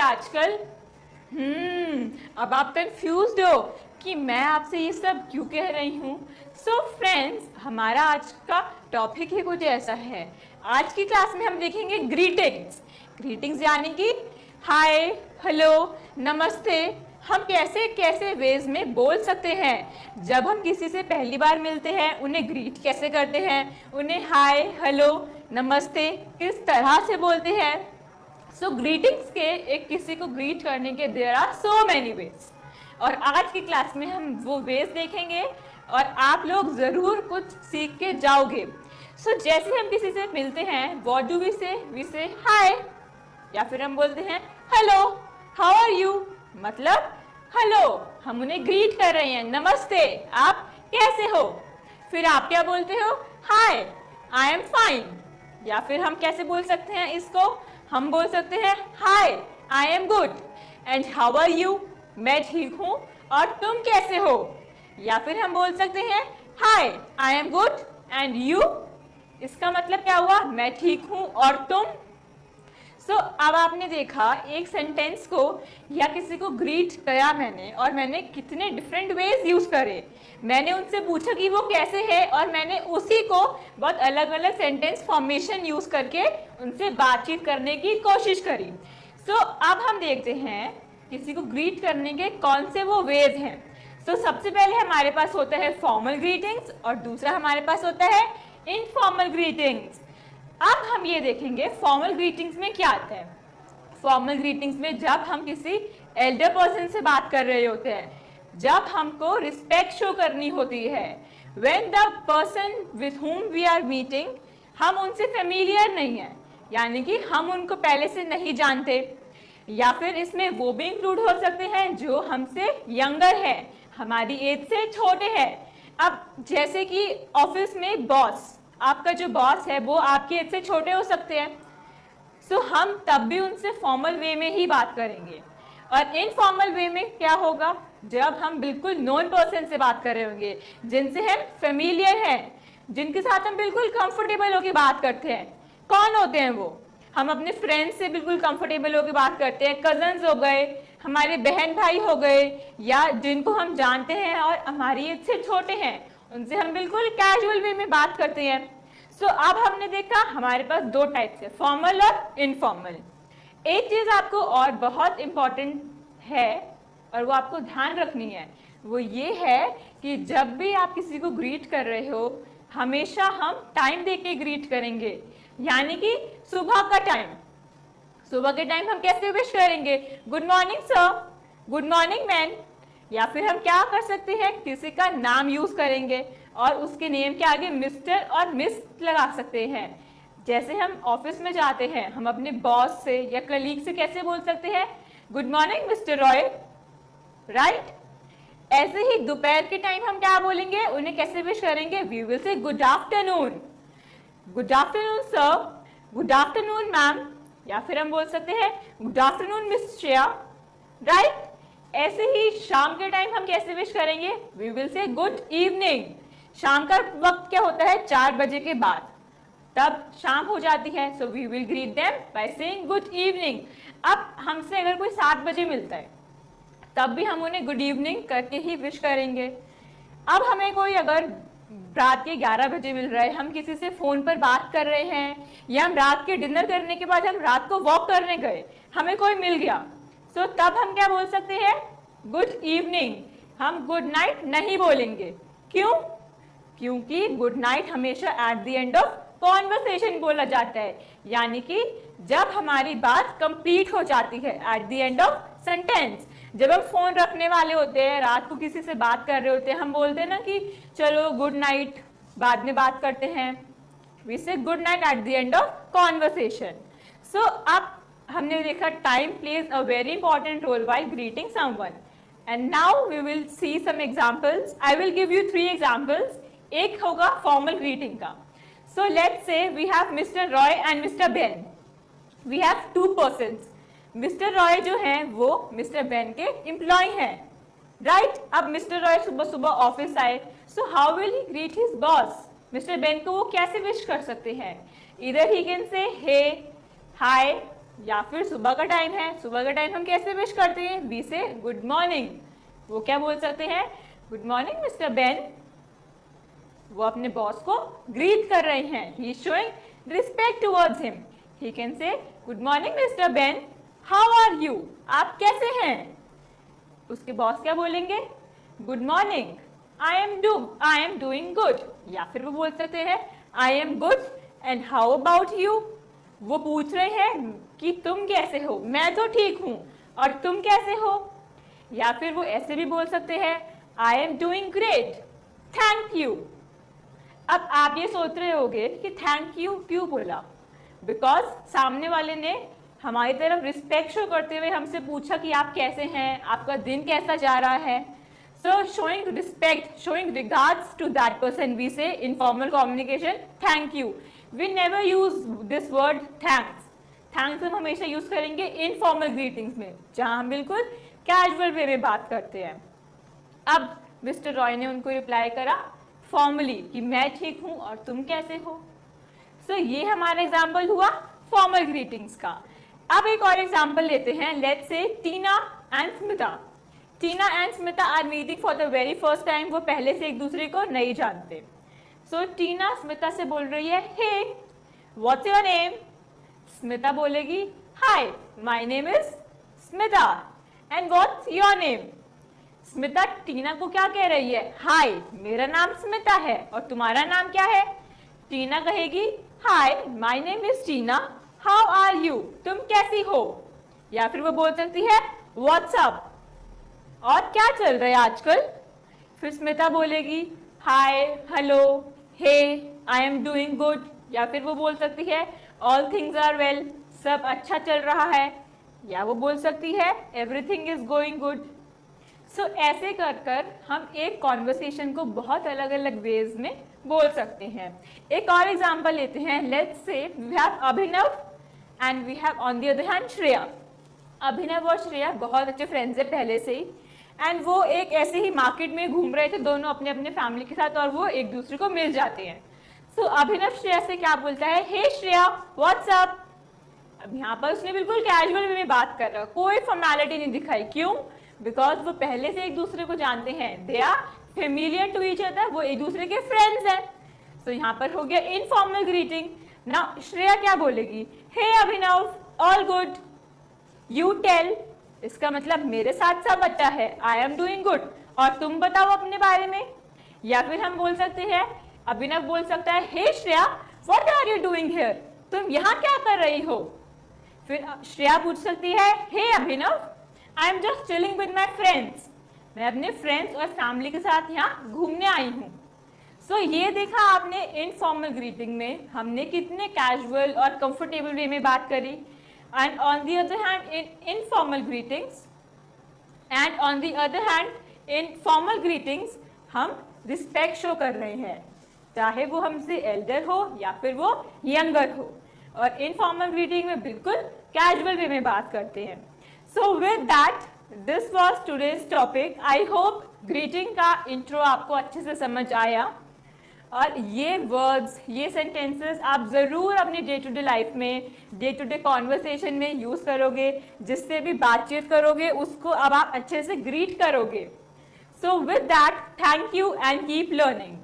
आजकल? अब आप कंफ्यूज्ड हो कि मैं आपसे ये सब क्यों कह रही हूँ। सो फ्रेंड्स, हमारा आज का टॉपिक ही कुछ ऐसा है। आज की क्लास में हम देखेंगे ग्रीटिंग्स। ग्रीटिंग्स यानी कि हाय, हेलो, नमस्ते। हम कैसे कैसे वेज में बोल सकते हैं। जब हम किसी से पहली बार मिलते हैं उन्हें ग्रीट कैसे करते हैं, उन्हें हाय, हेलो, नमस्ते किस तरह से बोलते हैं। सो ग्रीटिंग्स के एक किसी को ग्रीट करने के there are so many ways, और आज की क्लास में हम वो वेज देखेंगे और आप लोग ज़रूर कुछ सीख के जाओगे। सो जैसे हम किसी से मिलते हैं, व्हाट डू वी से हाय, या फिर हम बोलते हैं हेलो, हाउ आर यू, मतलब हेलो, हम उन्हें ग्रीट कर रहे हैं, नमस्ते, आप कैसे हो। फिर आप क्या बोलते हो, हाय, आई एम फाइन। या फिर हम कैसे बोल सकते हैं इसको, हम बोल सकते हैं hi, I am good and how are you, मैं ठीक हूँ और तुम कैसे हो। या फिर हम बोल सकते हैं hi, I am good and you, इसका मतलब क्या हुआ, मैं ठीक हूँ और तुम। सो अब आपने देखा एक सेंटेंस को या किसी को ग्रीट किया मैंने, और मैंने कितने डिफरेंट वेज यूज करे। मैंने उनसे पूछा कि वो कैसे है, और मैंने उसी को बहुत अलग अलग सेंटेंस फॉर्मेशन यूज करके उनसे बातचीत करने की कोशिश करी। सो अब हम देखते हैं किसी को ग्रीट करने के कौन से वो वेज हैं। सो सबसे पहले हमारे पास होता है फॉर्मल ग्रीटिंग्स, और दूसरा हमारे पास होता है इनफॉर्मल ग्रीटिंग्स। अब हम ये देखेंगे फॉर्मल ग्रीटिंग्स में क्या आता है। फॉर्मल ग्रीटिंग्स में जब हम किसी एल्डर पर्सन से बात कर रहे होते हैं, जब हमको रिस्पेक्ट शो करनी होती है, when the person with whom we are meeting, हम उनसे फेमिलियर नहीं है, यानी कि हम उनको पहले से नहीं जानते। या फिर इसमें वो भी इंक्लूड हो सकते हैं जो हमसे यंगर है, हमारी एज से छोटे हैं। अब जैसे कि ऑफिस में बॉस, आपका जो बॉस है वो आपकी एज से छोटे हो सकते हैं। सो हम तब भी उनसे फॉर्मल वे में ही बात करेंगे। और इनफॉर्मल वे में क्या होगा, जब हम बिल्कुल नॉन पर्सन से बात कर रहे होंगे, जिनसे हम फेमिलियर हैं, जिनके साथ हम बिल्कुल कंफर्टेबल होकर बात करते हैं। कौन होते हैं वो, हम अपने फ्रेंड्स से बिल्कुल कंफर्टेबल होकर बात करते हैं, कजन्स हो गए, हमारे बहन भाई हो गए, या जिनको हम जानते हैं और हमारी एज से छोटे हैं, उनसे हम बिल्कुल कैजुअल वे में बात करते हैं। सो अब हमने देखा हमारे पास दो टाइप्स है, फॉर्मल और इनफॉर्मल। एक चीज आपको और बहुत इंपॉर्टेंट है और वो आपको ध्यान रखनी है, वो ये है कि जब भी आप किसी को ग्रीट कर रहे हो, हमेशा हम टाइम देके ग्रीट करेंगे। यानी कि सुबह का टाइम, सुबह के टाइम हम कैसे विश करेंगे, good morning sir, good morning man. या फिर हम क्या कर सकते हैं, किसी का नाम यूज करेंगे और उसके नेम के आगे मिस्टर और मिस लगा सकते हैं। जैसे हम ऑफिस में जाते हैं, हम अपने बॉस से या कलीग से कैसे बोल सकते हैं, good morning mister Roy, right. ऐसे ही दोपहर के टाइम हम क्या बोलेंगे, उन्हें कैसे विश करेंगे, we will say good afternoon, good afternoon sir, good afternoon ma'am. या फिर हम बोल सकते हैं गुड आफ्टरनून मिस श्रेया, राइट। ऐसे ही शाम के टाइम हम कैसे विश करेंगे, we will say good evening. शाम का वक्त क्या होता है, 4 बजे के बाद, तब शाम हो जाती है। So we will greet them by saying good evening. अब हमसे अगर कोई 7 बजे मिलता है, तब भी हम उन्हें गुड इवनिंग करके ही विश करेंगे। अब हमें कोई अगर रात के 11 बजे मिल रहा है, हम किसी से फोन पर बात कर रहे हैं, या हम रात के डिनर करने के बाद हम रात को वॉक करने गए, हमें कोई मिल गया, सो तब हम क्या बोल सकते हैं, गुड इवनिंग। हम गुड नाइट नहीं बोलेंगे। क्यों, क्योंकि गुड नाइट हमेशा eight the end of conversation बोला जाता है, यानी कि जब हमारी बात कंप्लीट हो जाती है, eight the end of sentence. जब हम फोन रखने वाले होते हैं, रात को किसी से बात कर रहे होते हैं, हम बोलते हैं ना कि चलो गुड नाइट, बाद में बात करते हैं, we say good night at the end of conversation. So अब हमने देखा time plays a very important role while greeting someone. And now we will see some examples. I will give you 3 examples. एक होगा formal greeting का। So let's say we have mister Roy and mister Ben. We have 2 persons. Mister Roy जो हैं वो mister Ben के employee हैं, right. अब mister Roy सुबह सुबह ऑफिस आए, so how will he greet his boss. Mister Ben को वो कैसे विश कर सकते हैं, इधर ही कैन से हे, हाय, या फिर सुबह का टाइम है, सुबह का टाइम हम कैसे विश करते हैं? We say good morning. वो क्या बोल सकते हैं? Good morning mister Ben. वो अपने बॉस को ग्रीट कर रहे हैं, he is showing respect towards him. He can say good morning mister Ben, how are you? आप कैसे हैं? उसके बॉस क्या बोलेंगे? Good morning, I am doing good. या फिर वो बोल सकते हैं I am good and how about you. वो पूछ रहे हैं कि तुम कैसे हो, मैं तो ठीक हूं और तुम कैसे हो। या फिर वो ऐसे भी बोल सकते हैं I am doing great, thank you. अब आप ये सोच रहे होंगे कि थैंक यू क्यों बोला? बिकॉज सामने वाले ने हमारी तरफ रिस्पेक्ट शो करते हुए हमसे पूछा कि आप कैसे हैं, आपका दिन कैसा जा रहा है। So showing respect, showing regards to that person, we say in formal communication thank you. We never use this word thanks. Thanks हम हमेशा यूज करेंगे इनफॉर्मल ग्रीटिंग्स में, जहां हम बिल्कुल कैजुअल वे में बात करते हैं। अब मिस्टर रॉय ने उनको रिप्लाई करा फॉर्मली कि मैं ठीक हूं और तुम कैसे हो। सो ये हमारा एग्जाम्पल हुआ फॉर्मल ग्रीटिंग्स का। अब एक और एग्जाम्पल लेते हैं, let's say Tina and Smita. Tina and Smita are meeting for the very first time. वो पहले से एक दूसरे को नहीं जानते। सो टीना स्मिता से बोल रही है hey what's your name. Smita बोलेगी hi my name is Smita and what's your name. Smita Tina को क्या कह रही है? हाय मेरा नाम स्मिता है और तुम्हारा नाम क्या है? टीना कहेगी hi my name is Tina, how are you? तुम कैसी हो? या फिर वो बोल सकती है व्हाट्स अप, और क्या चल रहा है आजकल? फिर स्मिता बोलेगी hi hello hey I am doing good. या फिर वो बोल सकती है ऑल थिंग्स आर वेल, सब अच्छा चल रहा है। या वो बोल सकती है एवरीथिंग इज गोइंग गुड। सो ऐसे कर कर हम एक कॉन्वर्सेशन को बहुत अलग अलग वेज में बोल सकते हैं। एक और एग्जांपल लेते हैं, let's say we have Abhinav and we have on the other hand Shreya. Abhinav और श्रेया बहुत अच्छे फ्रेंड्स है पहले से ही, एंड वो एक ऐसे ही मार्केट में घूम रहे थे दोनों अपने अपने फैमिली के साथ, और वो एक दूसरे को मिल जाते हैं। सो अभिनव श्रेया से क्या बोलता है हे श्रेया व्हाट्स अप। अब यहाँ पर उसने बिल्कुल कैजुअल वे में बात कर रहा, कोई फॉर्मेलिटी नहीं दिखाई। क्यों? बिकॉज वो पहले से एक दूसरे को जानते हैं, they are familiar to each other, वो एक दूसरे के फ्रेंड्स हैं। सो यहाँ पर हो गया इनफॉर्मल ग्रीटिंग। ना श्रेया क्या बोलेगी? हे अभिनव ऑल गुड, यू टेल। इसका मतलब मेरे साथ सब अच्छा है, आई एम डूइंग गुड, और तुम बताओ अपने बारे में। या फिर हम बोल सकते हैं, अभिनव बोल सकता है hey Shreya what are you doing here, तुम यहाँ क्या कर रही हो? फिर श्रेया पूछ सकती है hey Abhinav I am just chilling with my friends, मैं अपने फ्रेंड्स और फैमिली के साथ यहाँ घूमने आई हूँ। सो ये देखा आपने इनफॉर्मल ग्रीटिंग में हमने कितने कैजुअल और कंफर्टेबल वे में बात करी। And on the other hand in informal greetings in formal greetings हम रिस्पेक्ट शो कर रहे हैं, चाहे वो हमसे एल्डर हो या फिर वो यंगर हो। और इनफॉर्मल ग्रीटिंग में बिल्कुल कैजुअल वे में बात करते हैं। So with that this was today's topic. I hope greeting का इंट्रो आपको अच्छे से समझ आया, और ये वर्ड्स, ये सेंटेंसेस आप ज़रूर अपनी डे टू डे लाइफ में, डे टू डे कॉन्वर्सेशन में यूज़ करोगे। जिससे भी बातचीत करोगे उसको अब आप अच्छे से ग्रीट करोगे। So with that thank you and keep learning.